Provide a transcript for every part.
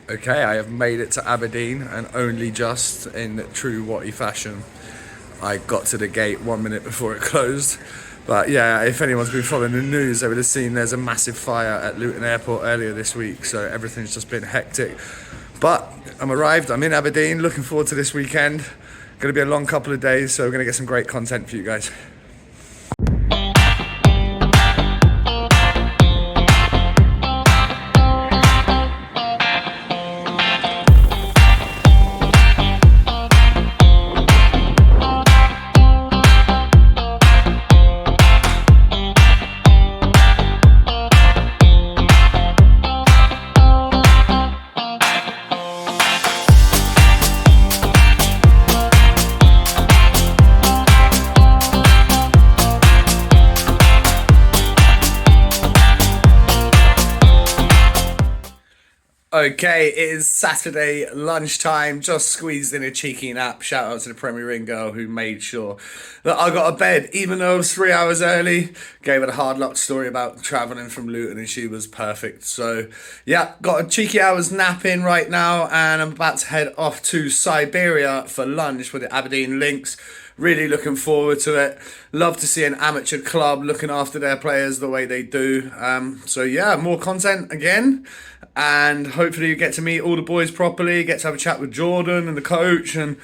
Okay, I have made it to Aberdeen, and only just in true Watty fashion. I got to the gate 1 minute before it closed. But yeah, if anyone's been following the news, they would have seen there's a massive fire at Luton Airport earlier this week, so everything's just been hectic. But I'm arrived, I'm in Aberdeen, looking forward to this weekend. Going to be a long couple of days, so we're going to get some great content for you guys. Okay, it is Saturday lunchtime. Just squeezed in a cheeky nap. Shout out to the Premier Inn girl who made sure that I got a bed, even though it was 3 hours early. Gave her the hard luck story about travelling from Luton, and she was perfect. So, yeah, got a cheeky hour's nap in right now, and I'm about to head off to Siberia for lunch with the Aberdeen Lynx. Really looking forward to it. Love to see an amateur club looking after their players the way they do. So yeah, more content again, and hopefully you get to meet all the boys properly. Get to have a chat with Jordan and the coach, and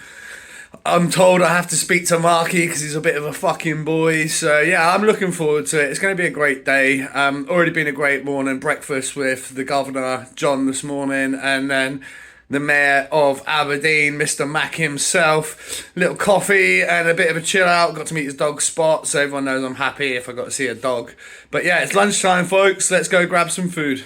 I'm told I have to speak to Marky because he's a bit of a fucking boy. So yeah, I'm looking forward to it. It's going to be a great day. Already been a great morning breakfast with the governor John this morning, and then the mayor of Aberdeen, Mr. Mac himself. Little coffee and a bit of a chill out. Got to meet his dog Spot, so everyone knows I'm happy if I got to see a dog. But yeah, it's lunchtime, folks. Let's go grab some food.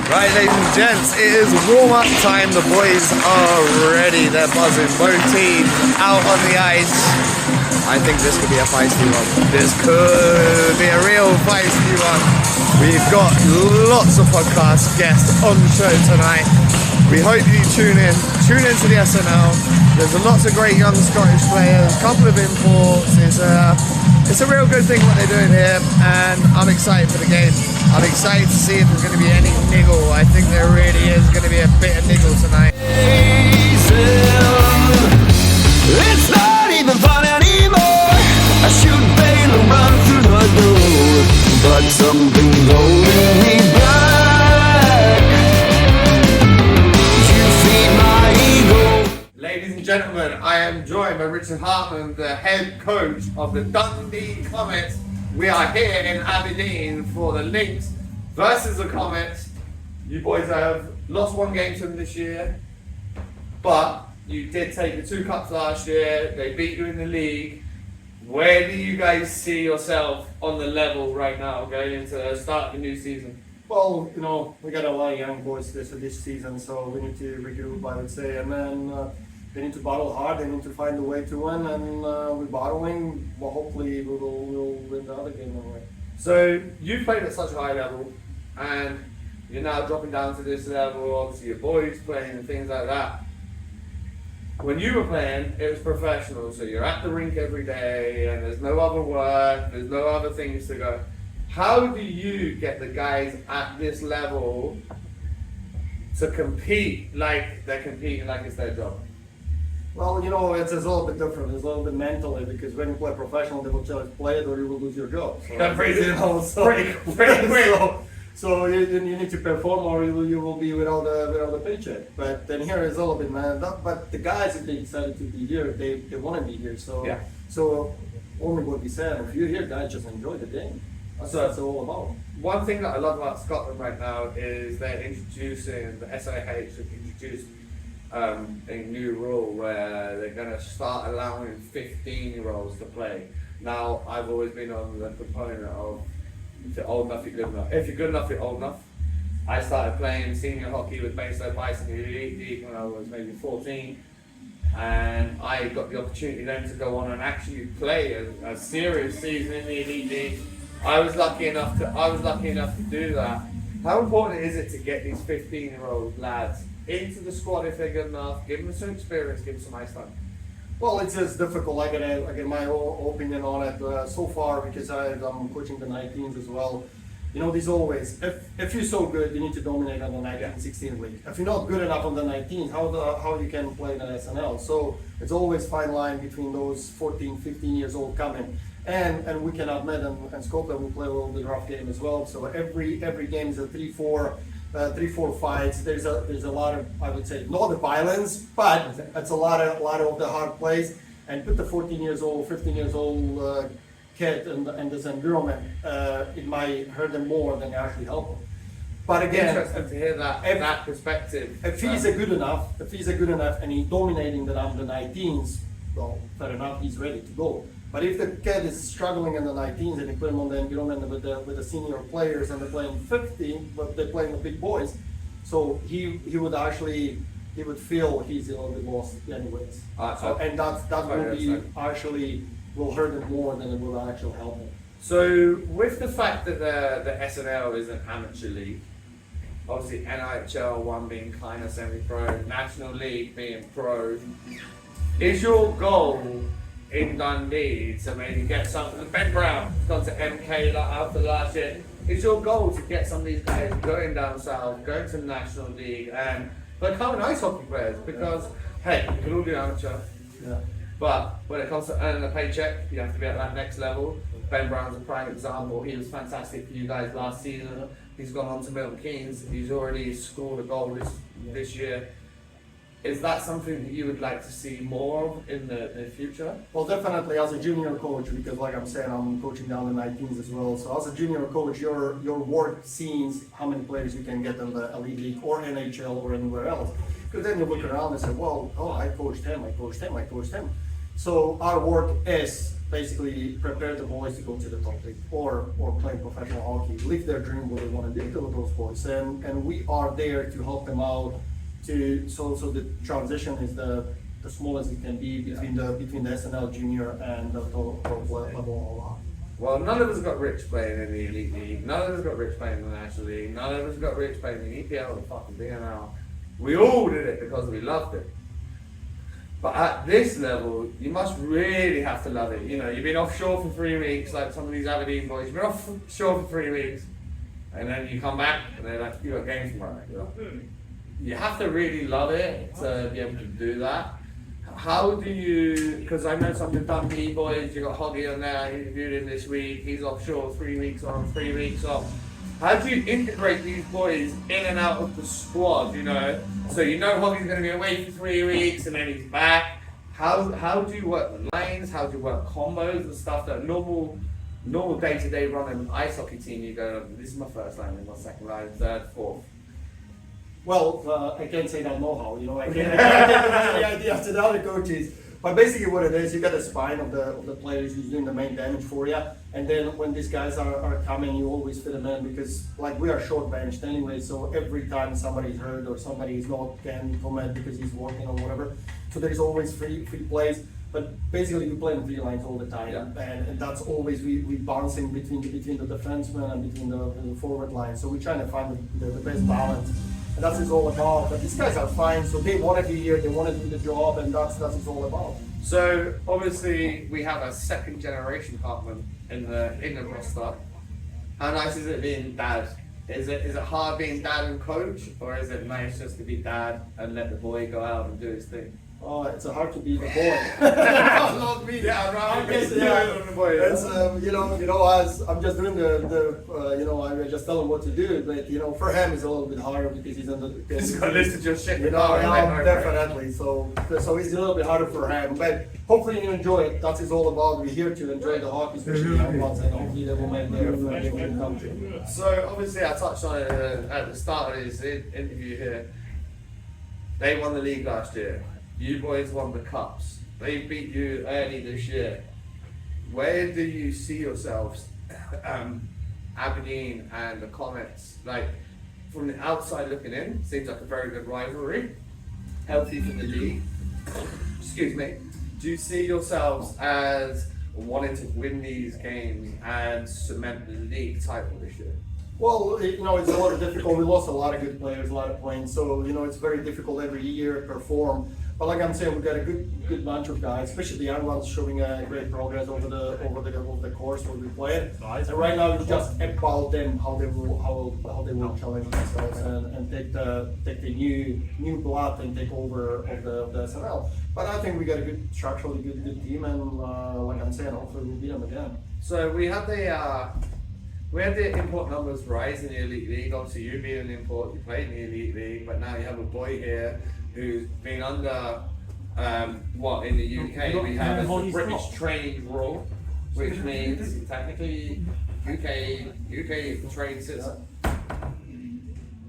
Right, ladies and gents, it is warm-up time. The boys are ready. They're buzzing. Both teams out on the ice. I think this could be a feisty one. This could be a real feisty one. We've got lots of podcast guests on the show tonight. We hope you tune in. Tune into the SNL. There's lots of great young Scottish players, a couple of imports. It's a real good thing what they're doing here, and I'm excited for the game. I'm excited to see if there's going to be any niggle. I think there really is going to be a bit of niggle tonight. It's not even fun anymore. I should bail and run through the door, but something's holding me back. You feed my ego. Ladies and gentlemen, I am joined by Richard Hartman, the head coach of the Dundee Comets. We are here in Aberdeen for the Lynx versus the Comets. You boys have lost one game to them this year, but you did take the 2 cups last year. They beat you in the league. Where do you guys see yourself on the level right now going into the start of the new season? Well, we got a lot of young boys this season, so we need to regroup, I would say, and then they need to battle hard. They need to find a way to win, and we're battling. Well, hopefully we'll win the other game anyway. So you played at such a high level, and you're now dropping down to this level. Obviously, your boys playing and things like that. when you were playing, it was professional, so you're at the rink every day, and there's no other work, there's no other things to go. How do you get the guys at this level to compete like they're competing like it's their job? Well, you know, it's a little bit different. It's a little bit mentally because when you play professional, they will tell you play it or you will lose your job. So, Pretty quick. So you need to perform or you will be without a paycheck. But then here is a little bit, man. But the guys, if they decided to be here, they want to be here. So Yeah. so only what we said. If you're here, guys, just enjoy the game. That's what it's all about. One thing that I love about Scotland right now is they're introducing, the SIH have introduced a new rule where they're going to start allowing 15-year-olds to play. Now, I've always been on the component of if you're old enough, you're good enough. If you're good enough, you're old enough. I started playing senior hockey with Bayside Bison in the Elite League when I was maybe 14. And I got the opportunity then to go on and actually play a serious season in the Elite League. I was lucky enough to do that. How important is it to get these 15-year-old lads into the squad if they're good enough, give them some experience, give them some ice time? Well, it's just difficult. I get my own opinion on it so far because I'm coaching the 19s as well. You know, there's always, if you're so good, you need to dominate on the 19-16 league. If you're not good enough on the 19s, how you can play in the SNL? So it's always fine line between those 14, 15 years old coming. And we can admit, in Scotland we play a little bit rough game as well. So every game is a 3-4 fights. There's a lot of, I would say, not the violence, but it's a lot of the hard plays. And put the 14 years old, 15 years old kid in this environment, it might hurt them more than actually help them. But again, Interesting to hear that perspective. if he's a good enough, and he's dominating the under 19s, well, fair enough, he's ready to go. But if the kid is struggling in the 19s and you put him on the environment with the senior players and they're playing 50, but they're playing the big boys, so he would feel he's a little bit lost anyways. And that will be actually will hurt him more than it will actually help him. So with the fact that the SNL is an amateur league, obviously NHL one being kind of semi-pro, National League being pro, is your goal in Dundee to maybe get something? Ben Brown gone to MK after last year. Is your goal to get some of these guys going down south, going to the National League and becoming ice hockey players? Because hey, you can all do amateur. Yeah. But when it comes to earning a paycheck, you have to be at that next level. Ben Brown's a prime example. He was fantastic for you guys last season. He's gone on to Milton Keynes. He's already scored a goal this year. Is that something that you would like to see more of in the future? Well, definitely as a junior coach, because like I'm saying, I'm coaching down the 19s as well. So as a junior coach, your work sees how many players you can get in the Elite League or NHL or anywhere else. Because then you look around and say, well, I coached him. So our work is basically prepare the boys to go to the top league or play professional hockey, live their dream what they want to do to those boys. And we are there to help them out so the transition is the smallest it can be between the SNL junior and the top level. Well, none of us got rich playing in the Elite League. None of us got rich playing in the National League. None of us got rich playing in the EPL or fucking BNL. We all did it because we loved it. But at this level, you must really have to love it. You know, you've been offshore for 3 weeks, like some of these Aberdeen boys. You've been offshore for 3 weeks, and then you come back, and they're like, you got games tomorrow. You have to really love it to be able to do that. How do you, because I know some of the Dundee boys, you got Hoggy on there, I interviewed him this week, he's offshore 3 weeks on, 3 weeks off. How do you integrate these boys in and out of the squad, you know? So you know Hoggy's going to be away for 3 weeks and then he's back. How do you work the lanes? How do you work combos and stuff that normal day-to-day running ice hockey team, you go, this is my first line, this is my second line, third, fourth. Well, I can't say that know-how, you know, I can't give any ideas to the other coaches. But basically what it is, you got a spine of the players who's doing the main damage for you. And then when these guys are coming, you always fit them in because like we are short benched anyway. So every time somebody's hurt or somebody is not can commit because he's working or whatever. So there's always free plays. But basically we play in 3 lines all the time. Yeah. And that's always, we bouncing between the defensemen and between the forward line. So we're trying to find the best balance. And that's what it's all about. But these guys are fine, so they want to be here, they want to do the job, and that's what it's all about. So obviously we have a second generation Hartman in the roster. How nice is it being dad? Is it hard being dad and coach, or is it nice just to be dad and let the boy go out and do his thing? Oh, it's hard to be the boy. Not me, yeah, right. It's, as I'm just doing I just tell him what to do, but for him it's a little bit harder because he's on the. He's got a list of just shit. Definitely. So it's a little bit harder for him, but hopefully you enjoy it. That's it's all about. We're here to enjoy the hockey, especially young ones, and hopefully they will make their come true. So obviously I touched on it at the start of this interview here. They won the league last year. You boys won the cups. They beat you early this year. Where do you see yourselves, Aberdeen and the Comets? Like, from the outside looking in, seems like a very good rivalry. Healthy for the league. Excuse me. Do you see yourselves as wanting to win these games and cement the league title this year? Well, it's a lot of difficult. We lost a lot of good players, a lot of points. So, it's very difficult every year to perform. But like I'm saying, we've got a good bunch of guys, especially the young ones showing great progress over the course where we play. And right now it's just about them, how they will challenge themselves and take the new blood and take over of the SNL. But I think we got a good structurally good team, and like I'm saying, hopefully we'll beat them again. So we had the import numbers rise in the Elite League. Obviously, you being an import, you played in the Elite League, but now you have a boy here who's been under in the UK we have a British trained rule, which means technically UK trained citizen.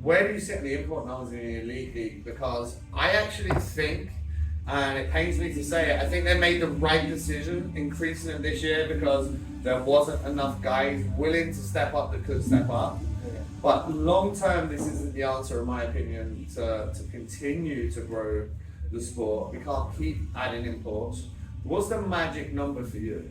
Where do you sit in the import numbers in the Elite League? Because I actually think, and it pains me to say it, I think they made the right decision increasing it this year because there wasn't enough guys willing to step up that could step up. But long term, this isn't the answer, in my opinion, to continue to grow the sport. We can't keep adding imports. What's the magic number for you?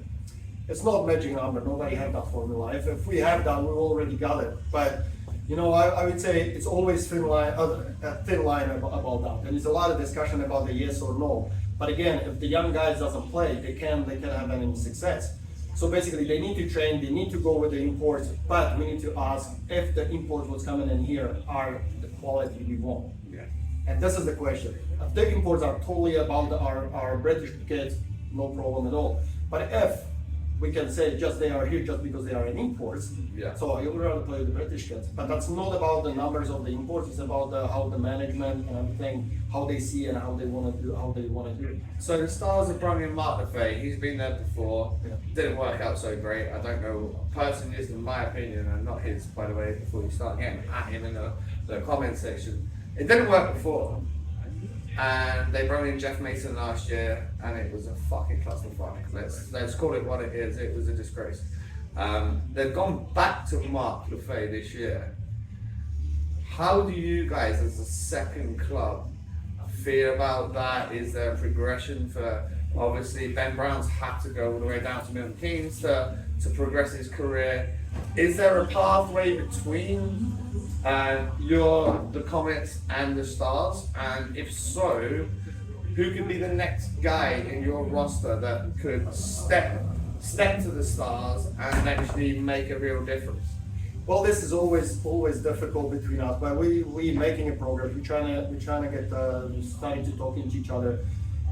It's not a magic number. Nobody had that formula. If we have that, we already got it. But I would say it's always a thin line about that. And there's a lot of discussion about the yes or no. But again, if the young guys doesn't play, they can't have any success. So basically, they need to train, they need to go with the imports, but we need to ask if the imports what's coming in here are the quality we want. Yeah. And this is the question. If the imports are totally about our British kids, no problem at all. But if we can say just they are here just because they are in imports, so you would rather play the British kids. But that's not about the numbers of the imports, it's about how the management and everything, how they see and how they want to do it. So the Stars have brought in Mark Lefay. He's been there before. Didn't work out so great. I don't know. Personally, this is my opinion, and not his, by the way. Before you start getting at him in the comment section, it didn't work before. And they brought in Jeff Mason last year, and it was a fucking clusterfuck. Let's call it what it is. It was a disgrace. They've gone back to Mark Lefay this year. How do you guys, as a second club, feel about that? Is there a progression for, obviously Ben Brown's had to go all the way down to Milton Keynes to progress his career. Is there a pathway between the Comets and the Stars? And if so, who could be the next guy in your roster that could step to the Stars and actually make a real difference? Well, this is always difficult between us, but we making a progress. We're trying to get starting to talking to each other,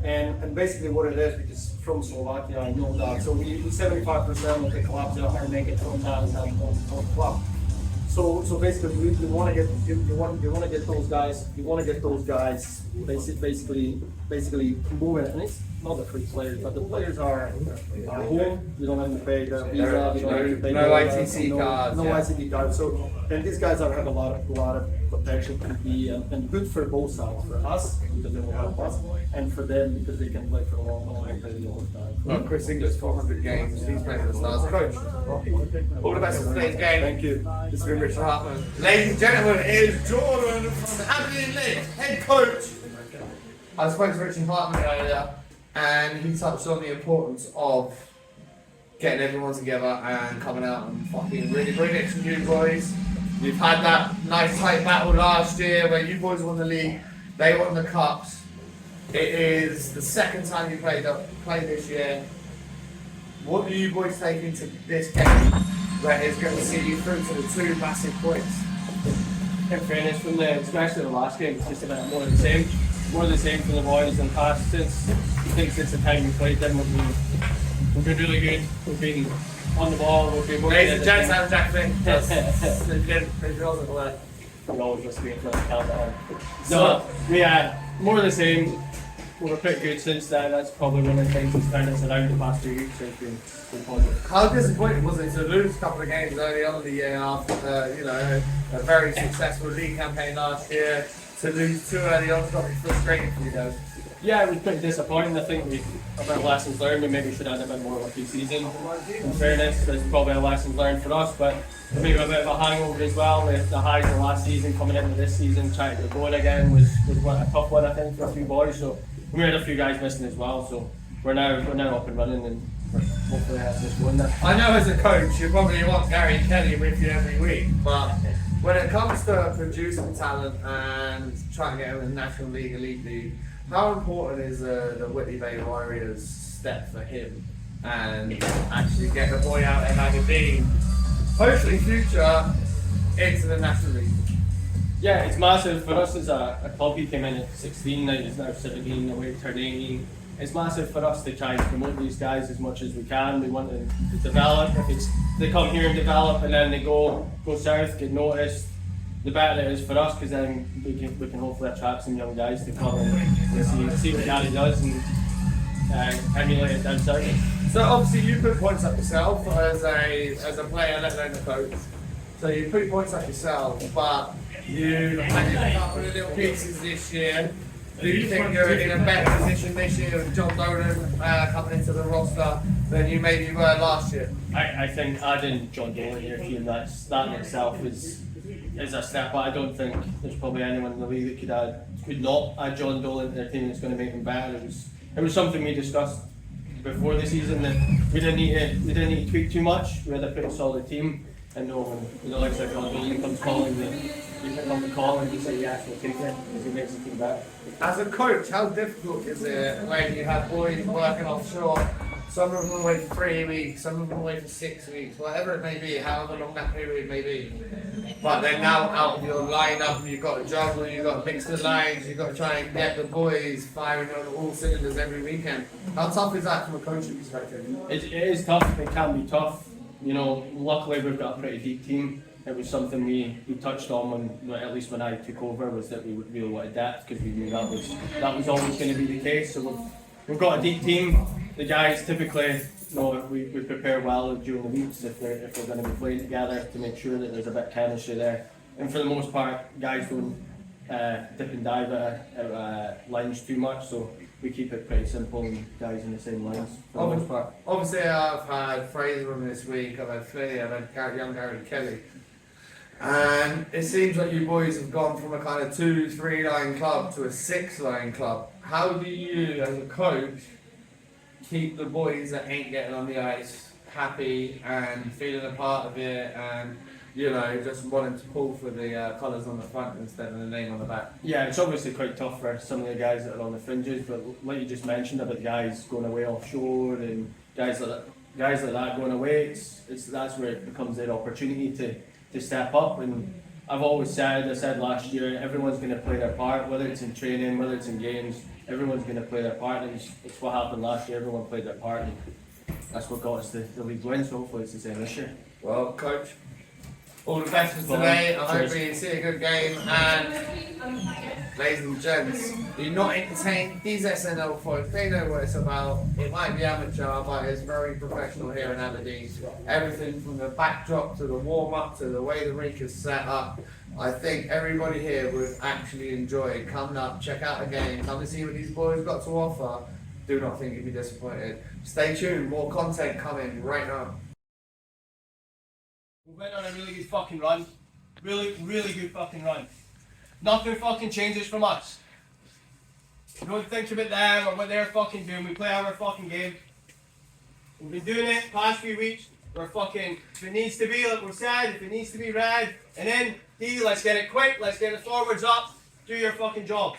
and basically what it is, because from Slovakia I know that. So we 75% of the clubs are making from that club. So basically we want to get you want to get those guys. You want to get those guys basically moving, and it's not the free players, but the players are home. We don't have to pay the visa. We don't have to pay no ITC cards. No ITC cards. So and these guys have a lot of potential to be and good for both sides. For us because they will help us, and for them because they can play for a long time. Well, Chris Inglis, 400 games. He's playing for the Stars. Coach, all the best for today's game. Thank you. This has been Richard Hartman. Ladies and gentlemen, it is Jordan from the Aberdeen Lynx, head coach. I spoke to Richard Hartman earlier, and he touched on the importance of getting everyone together and coming out and fucking really bring it to you boys. You've had that nice tight battle last year where you boys won the league, they won the cups. It is the second time you played this year. What do you boys take into this game that is going to see you through to the 2 massive points? In fairness, from especially the last game, it's just a bit more of the same. More of the same from the boys than past. Since the time we played them, we've been really good. We've been on the ball. We've been working. Ladies and gents, I'm Jack Finn. We always just wait for the countdown. So more of the same. We were pretty good since then. That's probably one of the things that's turned us around the past 2 weeks. So it's been positive. How disappointing was it to lose a couple of games early on in the year after a very successful league campaign last year? To lose 2 early on has got to be frustrating for you guys. Yeah, it was pretty disappointing. I think we about lessons learned. We maybe should have had a bit more of a pre-season. In fairness, there's probably a lesson learned for us, but maybe a bit of a hangover as well with the highs of last season coming into this season. Trying to get going again was a tough one, I think, for a few boys. So we had a few guys missing as well. So we're now up and running, and hopefully have this one. I know as a coach, you probably want Gary Kelly with you every week, but when it comes to producing talent and trying to get in the National League, Elite League, how important is the Whitby Bay Warriors step for him and actually get the boy out in Aberdeen, hopefully future, into the National League? Yeah, it's massive for us as a club. He came in at 16, now he's now 17, away to turn 18. It's massive for us to try and promote these guys as much as we can. We want them to develop. If they come here and develop and then they go south, get noticed, the better it is for us, because then we can hopefully attract some young guys to come and see what Gary does and emulate it down south. So obviously you put points up yourself as a player, let alone the coach. So you put points up yourself, but you had a couple of little pieces this year. Do you think you're in a better position this year with John Dolan coming into the roster than you maybe were last year? I think adding John Dolan to your team, that in itself is a step, but I don't think there's probably anyone in the league that could not add John Dolan to their team that's going to make them better. It was something we discussed before the season that we didn't need to tweak too much. We had a pretty solid team, and when the likes of John Dolan comes calling, you pick up the call and you say yes, we'll take it, because he makes the team better. As a coach, how difficult is it when you have boys working offshore? Some of them away for 3 weeks, some of them away for 6 weeks, whatever it may be, however long that period may be. But they're now out of your lineup, and you've got to juggle, you've got to mix the lines, you've got to try and get the boys firing on all cylinders every weekend. How tough is that from a coaching perspective? It is tough, it can be tough. You know, luckily we've got a pretty deep team. It was something we touched on at least when I took over, was that we really wanted depth, because we knew that was always going to be the case. So we've got a deep team. The guys typically, we prepare well during the weeks if we're going to be playing together, to make sure that there's a bit of chemistry there. And for the most part, guys don't dip and dive at lines too much, so we keep it pretty simple and guys in the same lines for the most part. Obviously, I've had Fraser on this week, I've had Flynn, I've had young Gary Kelly. And it seems like you boys have gone from a kind of 2-3 line club to a 6 line club. How do you, as a coach, keep the boys that ain't getting on the ice happy and feeling a part of it, and just wanting to pull for the colours on the front instead of the name on the back? Yeah, it's obviously quite tough for some of the guys that are on the fringes, but like you just mentioned about guys going away offshore and guys like that going away, that's where it becomes their opportunity to step up. And I've always said, I said last year, everyone's going to play their part, whether it's in training, whether it's in games, everyone's going to play their part, and it's what happened last year. Everyone played their part, and that's what got us the league win, so hopefully it's the same this year. Well, Coach, all the best for today. I hope you see a good game, and ladies and gents, do not entertain these SNL folks. They know what it's about. It might be amateur, but it's very professional here in Aberdeen. Everything from the backdrop to the warm-up to the way the rink is set up. I think everybody here would actually enjoy coming up, check out a game, come and see what these boys got to offer. Do not think you'd be disappointed. Stay tuned, more content coming right now. We went on a really good fucking run. Really, really good fucking run. Nothing fucking changes from us. Don't think about them or what they're fucking doing. We play our fucking game. We've been doing it past few weeks. We're fucking, if it needs to be, like we said, if it needs to be red, and then D, let's get it quick, let's get it forwards up, do your fucking job.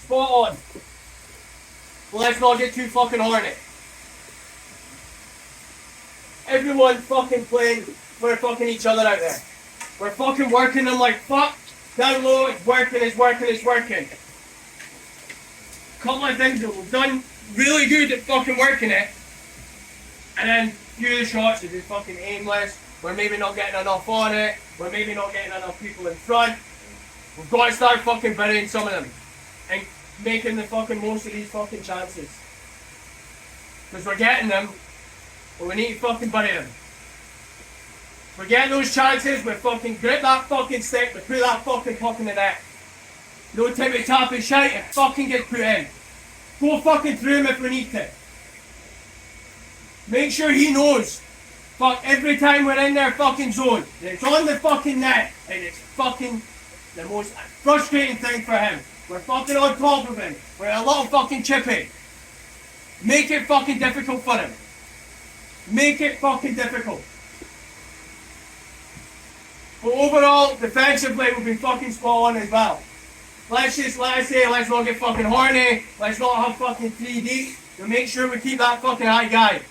Spot on. Well, let's not get too fucking horny. Everyone fucking playing for fucking each other out there. We're fucking working them like fuck. Down low, it's working, it's working, it's working. Couple of things that we've done really good at fucking working it. And then a few of the shots are just fucking aimless. We're maybe not getting enough on it. We're maybe not getting enough people in front. We've got to start fucking burying some of them. And making the fucking most of these fucking chances. Because we're getting them, but we need to fucking bury them. We're getting those chances, we fucking grip that fucking stick, we put that fucking puck in the net. No tippy tappy shite, it fucking gets put in. Go fucking through him if we need to. Make sure he knows. Fuck, every time we're in their fucking zone, that it's on the fucking net, and it's fucking the most frustrating thing for him. We're fucking on top of him. We're a lot of fucking chipping. Make it fucking difficult for him. Make it fucking difficult. But overall, defensively, we've been fucking spot on as well. Let's not get fucking horny. Let's not have fucking 3 deep. But make sure we keep that fucking high guy.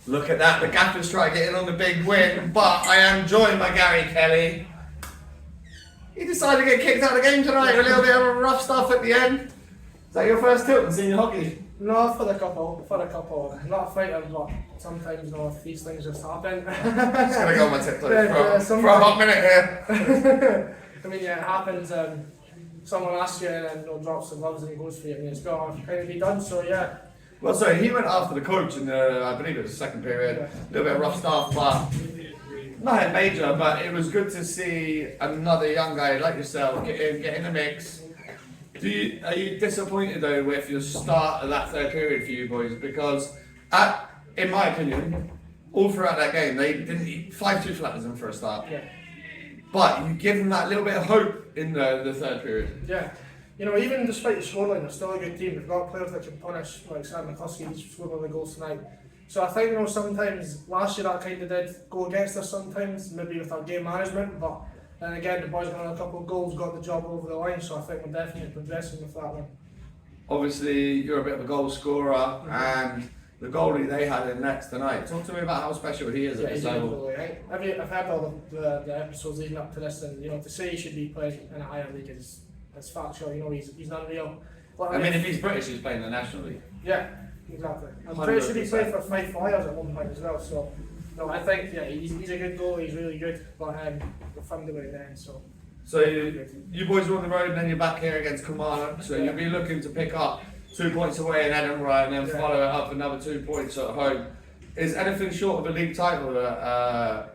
Look at that, the gaffers try getting on the big win, but I am joined by Gary Kelly. He decided to get kicked out of the game tonight, a little bit of rough stuff at the end. Is that your first tilt in senior hockey? No, I've had a couple. Not a fighter, but sometimes, you know, these things just happen. Just gonna go on my tiptoes Yeah, for a hot minute here. I mean, yeah, it happens. Someone asks you and then, you know, drops the gloves and he goes for you. I mean, it's got to kind of be done, so yeah. Well, so he went after the coach in the, I believe it was the second period. A little bit of rough stuff, but nothing major. But it was good to see another young guy like yourself get in the mix. Are you disappointed though with your start of that third period for you boys? Because, in my opinion, all throughout that game they didn't eat 5-2 flattenism for a start. Yeah. But you give them that little bit of hope in the third period. Yeah. You know, even despite the scoreline, they're still a good team. They've got players that can punish, like Sam McCluskey, he's scored one of the goals tonight. So I think, you know, sometimes last year that kind of did go against us sometimes, maybe with our game management, but then again, the boys got a couple of goals, got the job over the line, so I think we're definitely progressing with that one. Obviously, you're a bit of a goal scorer, and the goalie they had in next tonight. Talk to me about how special he is at this level. I've had all the episodes leading up to this, and you know, to say he should be playing in a higher league is factual. You know, he's unreal. I mean, if he's British, he's playing in the National League. Yeah, exactly. I'm pretty sure he played for 5 Flyers at one point as well. So, no, I think he's a good goalie. He's really good, but we're fun to it then. So you boys are on the road, and then you're back here against Kilmarnock. So you'll be looking to pick up 2 points away in Edinburgh, and then follow it up another 2 points at home. Is anything short of a league title a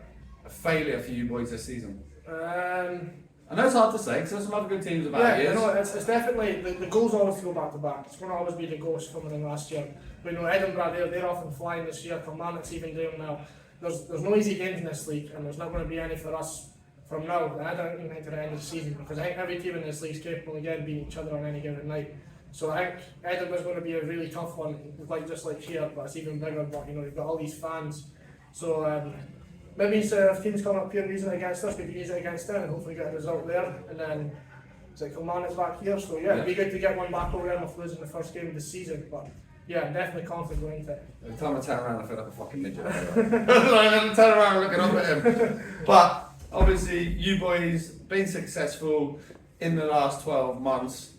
failure for you boys this season? I know it's hard to say because there's some other good teams about years. Yeah, no, it's definitely the goals always go back to back. It's going to always be the ghost coming in last year. But you know, Edinburgh, they're often flying this year. Kilmarnock's even doing well. There's no easy games in this league, and there's not going to be any for us from now. I don't think to the end of the season, because I think every team in this league is capable again beating each other on any given night. So I think Edinburgh's going to be a really tough one, just like here, but it's even bigger. But you know, you've got all these fans, so. Maybe if teams come up here and using it against us, we can use it against them and hopefully get a result there. And then it's like Kilmarnock's back here, so yeah, it'd be good to get one back over them if losing the first game of the season. But yeah, I'm definitely confident going into it. Every time I turn around, I feel like a fucking midget. I turn around looking up at him. But obviously, you boys been successful in the last 12 months.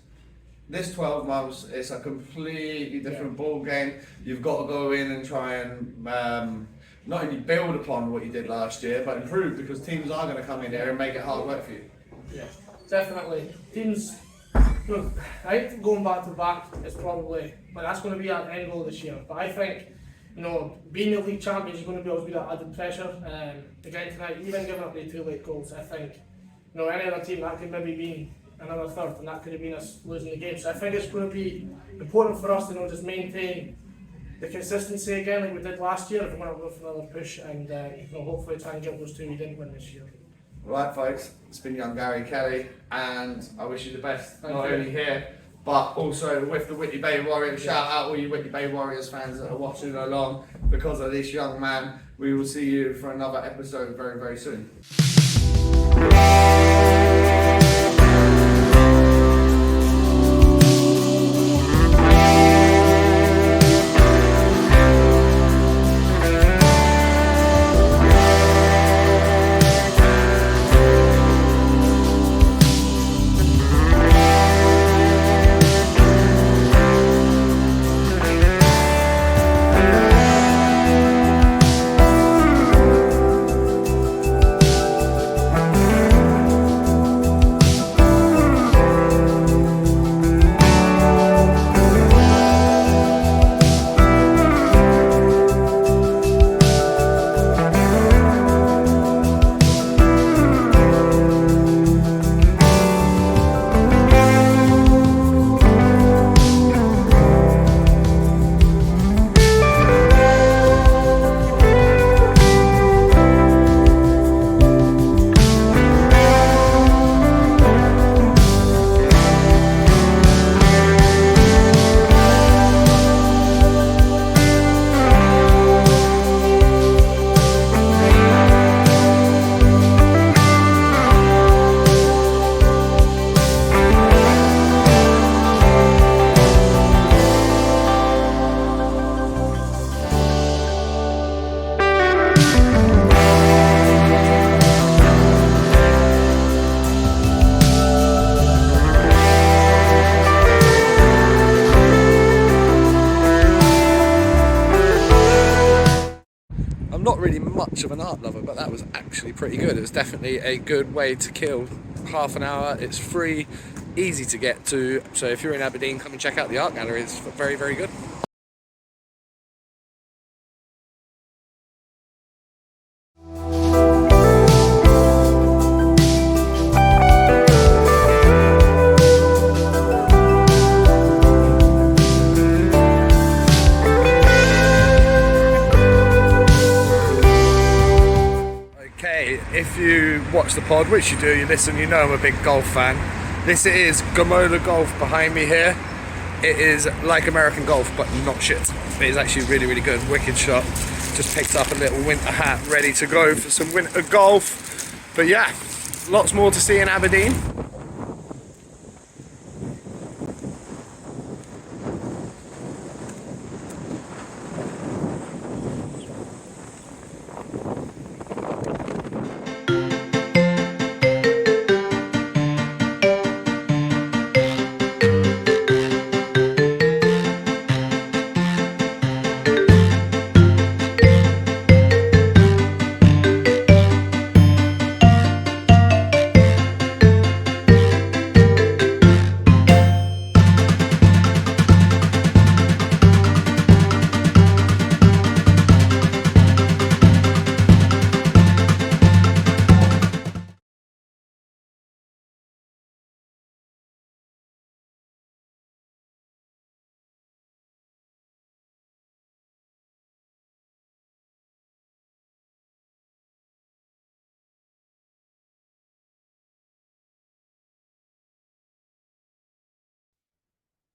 This 12 months, it's a completely different ball game. You've got to go in and try and not only build upon what you did last year, but improve, because teams are going to come in here and make it hard work for you. Yeah, definitely. Teams, look, I think going back to back is probably, but that's going to be our end goal this year. But I think, you know, being the league champions is going to be always be that added pressure. Again tonight, even giving up the 2 late goals, I think, you know, any other team that could maybe be another third, and that could have been us losing the game. So I think it's going to be important for us to, you know, just maintain the consistency again like we did last year if we want to go for another push, and you know, hopefully try and get those 2 we didn't win this year. Right folks, it's been young Gary Kelly, and I wish you the best, Thank not you. only here, but also with the Whitney Bay Warriors. Shout out all you Whitney Bay Warriors fans that are watching along because of this young man. We will see you for another episode very, very soon. much of an art lover, but that was actually pretty good. It was definitely a good way to kill half an hour. It's free, easy to get to, so if you're in Aberdeen, come and check out the art gallery. It's very, very good. Okay, if you watch the pod, which you do, you listen, you know I'm a big golf fan. This is Gamola Golf behind me here. It is like American golf, but not shit. It is actually really, really good. Wicked shot. Just picked up a little winter hat, ready to go for some winter golf. But yeah, lots more to see in Aberdeen.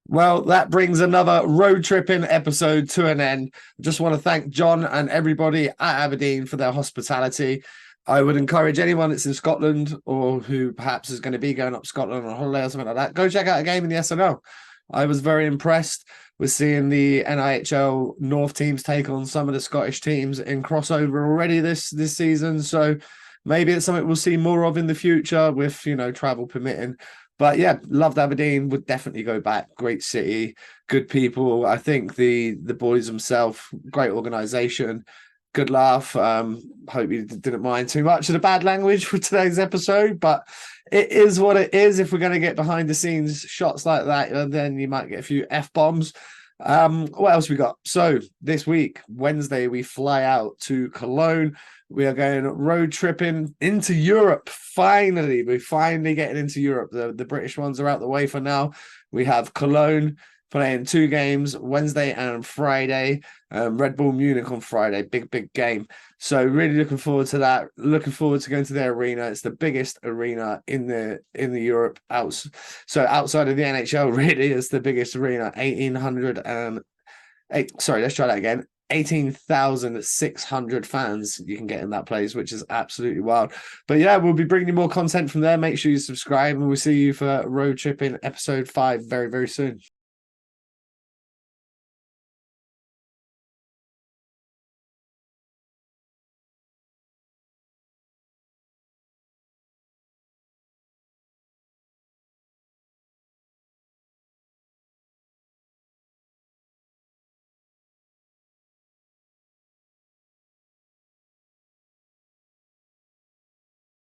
Well, that brings another road tripping episode to an end. I just want to thank John and everybody at Aberdeen for their hospitality. I would encourage anyone that's in Scotland or who perhaps is going to be going up Scotland on holiday or something like that, go check out a game in the SNL. I was very impressed with seeing the NIHL North teams take on some of the Scottish teams in crossover already this season. So maybe it's something we'll see more of in the future with, travel permitting. But yeah, loved Aberdeen, would definitely go back. Great city, good people. I think the boys themselves, great organisation, good laugh. Hope you didn't mind too much of the bad language for today's episode, but it is what it is. If we're going to get behind the scenes shots like that, then you might get a few F-bombs. What else we got? So this week, Wednesday, we fly out to Cologne. We are going road tripping into Europe. Finally, we're finally getting into Europe. The British ones are out the way for now. We have Cologne playing 2 games, Wednesday and Friday. Red Bull Munich on Friday. Big game. So really looking forward to that. Looking forward to going to their arena. It's the biggest arena in the Europe outside of the NHL. Really, it's the biggest arena. 18,600 fans you can get in that place, which is absolutely wild. But yeah, we'll be bringing you more content from there. Make sure you subscribe, and we'll see you for Road Tripping episode 5 very, very soon.